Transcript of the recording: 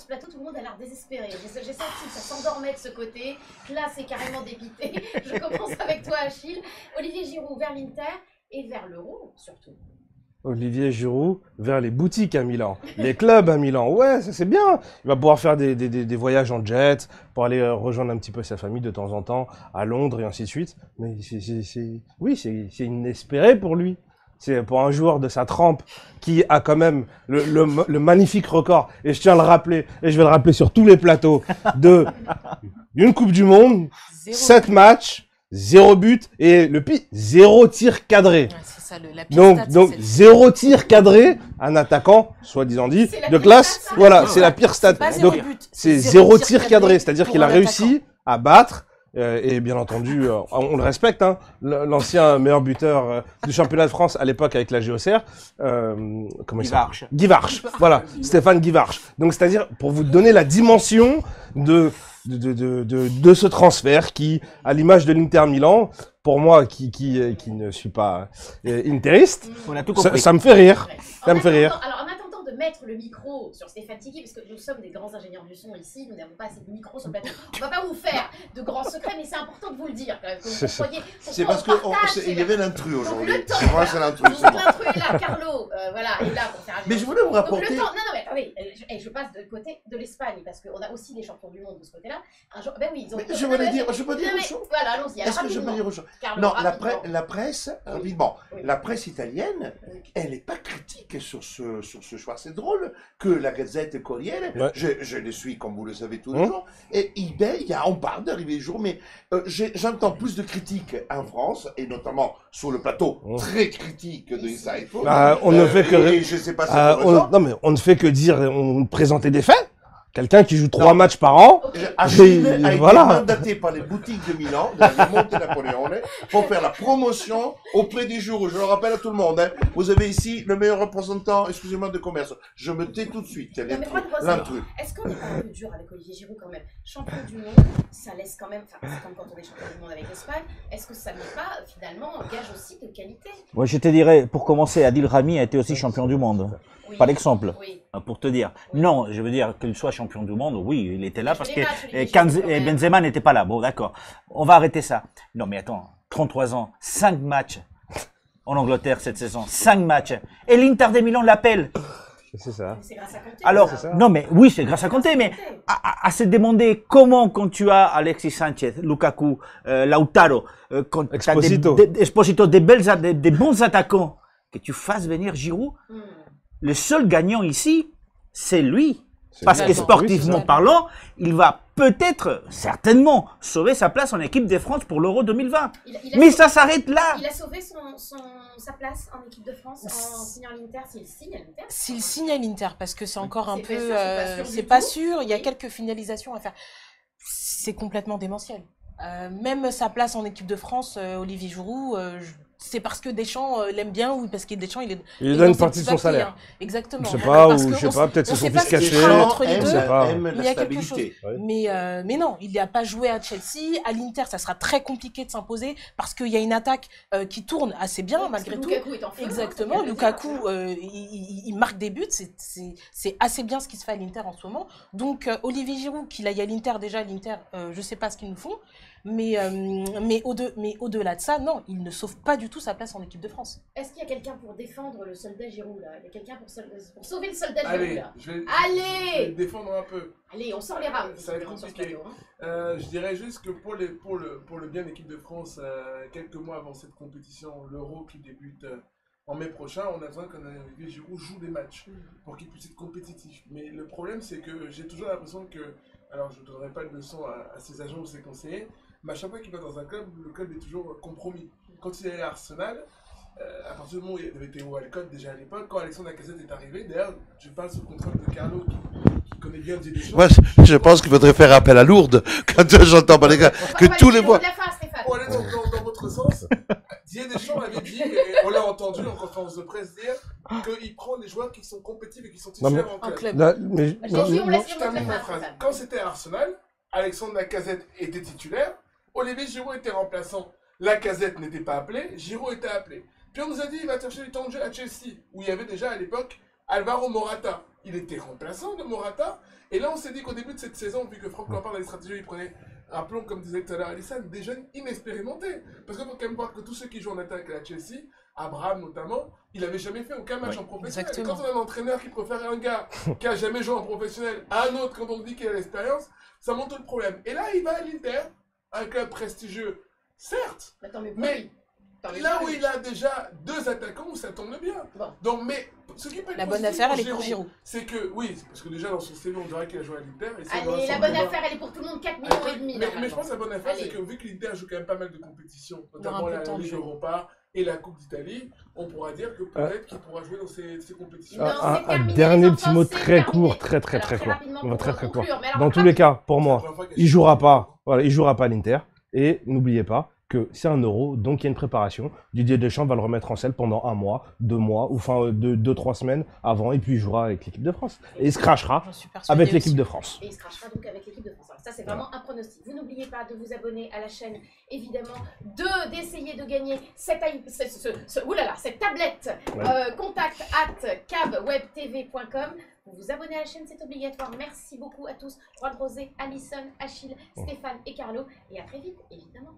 ce plateau, tout le monde a l'air désespéré. J'ai senti que ça s'endormait de ce côté. Là, c'est carrément dépité. Je commence avec toi, Achille. Olivier Giroud vers l'Inter et vers l'Euro, surtout. Olivier Giroud vers les boutiques à Milan, les clubs à Milan. Ouais, ça c'est bien. Il va pouvoir faire des voyages en jet pour aller rejoindre un petit peu sa famille de temps en temps à Londres et ainsi de suite. Mais c'est inespéré pour lui. C'est pour un joueur de sa trempe qui a quand même le magnifique record. Et je tiens à le rappeler, et je vais le rappeler sur tous les plateaux, d'une Coupe du Monde, 7 matchs, 0 but et le pire, 0 tir cadré. Ouais, c'est ça, la pire Donc 0 tir cadré, un attaquant, soi-disant dit, de classe. stat, voilà, c'est la pire stat. C'est pas zéro Donc but, c'est c'est 0 zéro tir cadré, c'est-à-dire pour qu'il a un réussi à battre. Et bien entendu, on le respecte, hein, l'ancien meilleur buteur du championnat de France à l'époque avec la GOCR, comment il s'appelle ? Guy Varche. Voilà, Stéphane Guy Varche. Donc c'est-à-dire pour vous donner la dimension de ce transfert qui, à l'image de l'Inter Milan, pour moi qui ne suis pas interiste, On a tout compris. ça me fait rire. Ouais. Ça me fait rire. Alors, en attendant de mettre le micro sur Stéphane Tiki, parce que nous sommes des grands ingénieurs du son ici, nous n'avons pas assez de micro sur le plateau. On ne va pas vous faire de grands secrets, mais c'est important de vous le dire quand même. Que vous compreniez C'est parce qu'il y avait l'intrus aujourd'hui. le temps. C'est moi, c'est l'intrus. Donc l'intrus est là, Carlo, voilà, est là pour faire un Mais je voulais vous Donc, rapporter. le temps, non, mais attendez, je passe de côté de l'Espagne, parce qu'on a aussi des champions du monde de ce côté-là. Un jour, ben oui, ils ont. Mais je voulais dire, je peux dire Non, une mais chose. voilà, allons-y. Est-ce que je peux dire une chose? Carlo, Non, rapidement. la presse, Oui. rapidement, Oui. la presse italienne, elle n'est pas critique sur ce choix. C'est drôle que la Gazette Corriere, Ouais. je les suis comme vous le savez tous les jours, et eBay, on parle d'arrivée jour, mais j'entends plus de critiques en France, et notamment sur le plateau très critique de Inside Football. On ne fait que et je sais pas si c'est raison. non mais on ne fait que dire, on présenter des faits. Quelqu'un qui joue 3 matchs par an. Ok. Achille a été voilà. mandaté par les boutiques de Milan, de la Monte Napoleone, pour faire la promotion auprès des jours. Je le rappelle à tout le monde, hein. Vous avez ici le meilleur représentant, excusez-moi, de commerce. Je me tais tout de suite. Non, mais moi, de L'intrus. Est-ce qu'on n'est pas un peu dur avec Olivier Giroud quand même? Champion du monde, ça laisse quand même, enfin c'est comme quand on est champion du monde avec l'Espagne, est-ce que ça n'est pas finalement un gage aussi de qualité? Moi, je te dirais, pour commencer, Adil Rami a été aussi champion du monde. Oui. Par exemple, Oui. pour te dire. Oui. Non, je veux dire qu'il soit champion du monde, oui, il était là parce que Les matchs, Olivier Giroud, quand même. Benzema n'était pas là. Bon, d'accord. On va arrêter ça. Non, mais attends, 33 ans, 5 matchs en Angleterre cette saison, 5 matchs. Et l'Inter de Milan l'appelle. C'est ça. C'est grâce à Conte. Alors, c'est ça. non, mais oui, c'est grâce à Conte, mais à se demander comment, quand tu as Alexis Sanchez, Lukaku, Lautaro, quand tu as Esposito. Esposito, des bons attaquants, que tu fasses venir Giroud, le seul gagnant ici, c'est lui. Parce que Exactement. sportivement Oui, c'est ça. parlant, il va peut-être, certainement, sauver sa place en équipe de France pour l'Euro 2020. Mais ça s'arrête là. Il a sauvé sa place en équipe de France en signant l'Inter, s'il signe à l'Inter. S'il signe à l'Inter, parce que c'est encore un C'est peu... pas sûr, c'est du pas tout. sûr, il y a Oui. quelques finalisations à faire. C'est complètement démentiel. Même sa place en équipe de France, Olivier Giroud, c'est parce que Deschamps l'aime bien ou parce que Deschamps il est Il lui dans donne une ses partie de petits son papiers, salaire. hein. Exactement. Je sais pas, Parce ou que je sais on pas, s- peut-être on c'est son sait pas fils ce qui caché. se passe entre les Je deux. sais pas. aime Il y la a quelque stabilité. Mais non, il n'a pas joué à Chelsea. À l'Inter, ça sera très compliqué de s'imposer parce qu'il y a une attaque qui tourne assez bien Parce malgré que tout. Lukaku est en feu, Exactement, hein, c'est Lukaku, bien de le dire. il marque des buts, c'est assez bien ce qui se fait à l'Inter en ce moment. Donc Olivier Giroud, qu'il aille à l'Inter déjà, l'Inter, je sais pas ce qu'ils nous font, mais au-delà de ça, non, il ne sauve pas du tout sa place en équipe de France. Est-ce qu'il y a quelqu'un pour défendre le soldat Giroud là? Il y a quelqu'un pour sauver le soldat Giroud Allez, là? je vais Allez défendre un peu. Allez, on sort les rames. Ça va être sur ce compliqué. plateau, hein. Je dirais juste que pour le bien de l'équipe de France, quelques mois avant cette compétition, l'Euro qui débute en mai prochain, on a besoin qu'Olivier Giroud joue des matchs pour qu'il puisse être compétitif. Mais le problème, c'est que j'ai toujours l'impression que, alors je ne donnerai pas de leçon à ses agents ou ses conseillers, mais à chaque fois qu'il va dans un club, le club est toujours compromis. Quand il est à Arsenal, à partir du moment où il y avait Théo Walcott déjà à l'époque, quand Alexandre Lacazette est arrivé, d'ailleurs, je parle sous le contrôle de Carlo qui connaît bien Didier Deschamps. Moi, je pense qu'il faudrait faire appel à Lourdes quand j'entends par les gars On que va tous aller les au mois. bout de la fin, Stéphane. Pour aller dans votre sens, Didier Deschamps avait dit, et on l'a entendu en conférence de presse dire, qu'il prend des joueurs qui sont compétitifs et qui sont Non, mais- titulaires en En club. club. Là, mais, Vas-y, non, on non, laisse Je le termine mot de ma la fin, phrase. Stéphane. Quand c'était à Arsenal, Alexandre Lacazette était titulaire, Olivier Giroud était remplaçant. Lacazette n'était pas appelé, Giroud était appelé. Puis on nous a dit il va chercher du temps de jeu à Chelsea, où il y avait déjà à l'époque Alvaro Morata, il était remplaçant de Morata. Et là, on s'est dit qu'au début de cette saison, vu que Franck Lampard dans les stratégies, il prenait un plomb, comme disait tout à l'heure Alisson, des jeunes inexpérimentés. Parce qu'il faut quand même voir que tous ceux qui jouent en attaque à la Chelsea, Abraham notamment, il n'avait jamais fait aucun match en professionnel. Et quand on a un entraîneur qui préfère un gars qui a jamais joué en professionnel à un autre, quand on dit qu'il a l'expérience, ça montre le problème. Et là, il va à l'Inter, un club prestigieux, certes, Attends, mais là où il a déjà 2 attaquants, ça tombe bien. Bon. Donc, mais ce qui peut être La bonne positif affaire, elle est pour Giroud. c'est que, oui, parce que déjà dans son CV, on dirait qu'il a joué à l'Inter. Allez, la bonne affaire, elle est pour tout le monde, 4 millions et demi. Mais je pense que la bonne affaire, c'est Allez. que vu que l'Inter joue quand même pas mal de compétitions, aura notamment un peu la de temps de Ligue jeu. Europa et la Coupe d'Italie, on pourra dire que peut-être qu'il pourra jouer dans ces compétitions. Non, Un c'est terminé, dernier les petit enfants, mot c'est très terminé. court, très Alors, court. rapidement, On va pour très court. conclure, mais alors, Dans tous les cas, pour moi, il jouera pas. Voilà, il jouera pas à l'Inter. Et n'oubliez pas que c'est un euro, donc il y a une préparation. Didier Deschamps va le remettre en selle pendant 1 mois, 2 mois, ou enfin 2-3 semaines avant, et puis il jouera avec l'équipe de France. Et il se crachera J'en suis persuadée avec l'équipe aussi. de France. Et il se crachera donc avec l'équipe de France. Alors ça, c'est vraiment un pronostic. Vous n'oubliez pas de vous abonner à la chaîne, évidemment, d'essayer de gagner cette tablette contact@cabwebtv.com. Vous vous abonnez à la chaîne, c'est obligatoire. Merci beaucoup à tous. Juan Rosé, Alisson, Achille, Stéphane et Carlo. Et à très vite, évidemment.